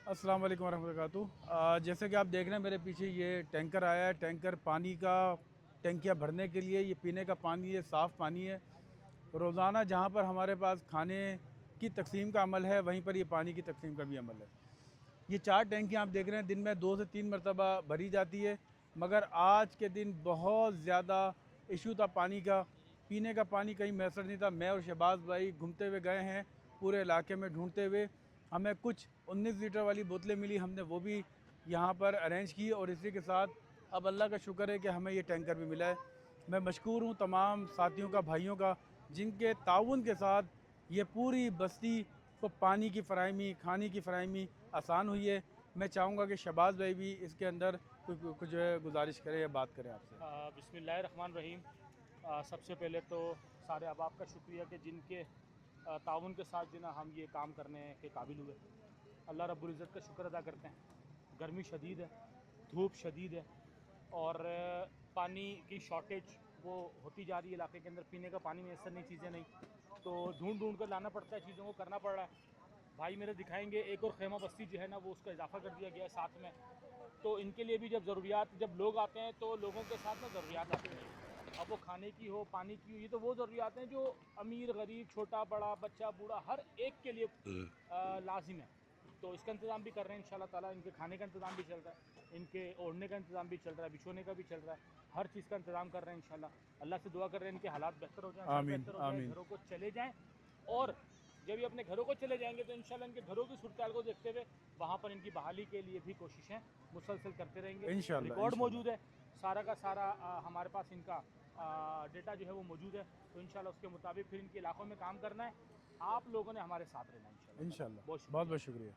अस्सलाम वालेकुम वरहमतुल्लाहि वबरकातुहू। जैसे कि आप देख रहे हैं मेरे पीछे ये टैंकर आया है। टैंकर पानी का टंकियाँ भरने के लिए, ये पीने का पानी है, साफ़ पानी है। रोज़ाना जहाँ पर हमारे पास खाने की तकसीम का अमल है, वहीं पर ये पानी की तकसीम का भी अमल है। ये 4 टैंकियाँ आप देख रहे हैं, दिन में 2 से 3 मरतबा भरी जाती है। मगर आज के दिन बहुत ज़्यादा इशू था पानी का। पीने का पानी कहीं मैसर नहीं था। मैं और शहबाज भाई घूमते हुए गए हैं पूरे इलाके में ढूंढते हुए। हमें कुछ 19 लीटर वाली बोतलें मिली, हमने वो भी यहाँ पर अरेंज की और इसी के साथ अब अल्लाह का शुक्र है कि हमें ये टैंकर भी मिला है। मैं मशकूर हूँ तमाम साथियों का, भाइयों का, जिनके ताउन के साथ ये पूरी बस्ती को पानी की फ़राहमी, खाने की फ़राहमी आसान हुई है। मैं चाहूँगा कि शहबाज भाई भी इसके अंदर कुछ जो है गुजारिश करें या बात करें आपसे। बिस्मिल्लाहिर्रहमानिर्रहीम। सबसे पहले तो सारे अहबाब का शुक्रिया कि जिनके ताउन के साथ जो ना हम ये काम करने के काबिल हुए। अल्लाह रब्बुल इज़्ज़त का शुक्र अदा करते हैं। गर्मी शदीद है, धूप शदीद है और पानी की शॉर्टेज वो होती जा रही है इलाके के अंदर। पीने का पानी मैसर नहीं, चीज़ें नहीं, तो ढूंढ ढूंढ कर लाना पड़ता है, चीज़ों को करना पड़ रहा है। भाई मेरे दिखाएंगे एक और खेमा बस्ती जो है ना, वो उसका इजाफा कर दिया गया है साथ में। तो इनके लिए भी जब लोग आते हैं तो लोगों के साथ ना ज़रूरियात आती हैं। अब वो खाने की हो, पानी की हो, ये तो वो ज़रूरियात हैं जो अमीर गरीब, छोटा बड़ा, बच्चा बूढ़ा, हर एक के लिए लाजिम है। तो इसका इंतज़ाम भी कर रहे हैं इंशाल्लाह ताला। इनके खाने का इंतज़ाम भी चल रहा है, इनके ओढ़ने का इंतज़ाम भी चल रहा है, बिछोने का भी चल रहा है, हर चीज़ का इंतज़ाम कर रहे हैं इंशाल्लाह। अल्लाह से दुआ कर रहे हैं इनके हालात बेहतर हो जाएँ, सब आमीन बेहतर हो जाए, आमीन। घरों को चले जाएँ। और जब ये अपने घरों को चले जाएंगे तो इंशाल्लाह इनके घरों की सूरत को देखते हुए वहाँ पर इनकी बहाली के लिए भी कोशिशें मुसलसल करते रहेंगे। इंशाल्लाह रिकॉर्ड इंशाल्लाह। मौजूद है, सारा का सारा हमारे पास इनका डेटा जो है वो मौजूद है। तो इंशाल्लाह उसके मुताबिक फिर इनके इलाकों में काम करना है। आप लोगों ने हमारे साथ रहना है इंशाल्लाह ताला। इंशाल्लाह बहुत बहुत शुक्रिया। बहुत शुक्रिया।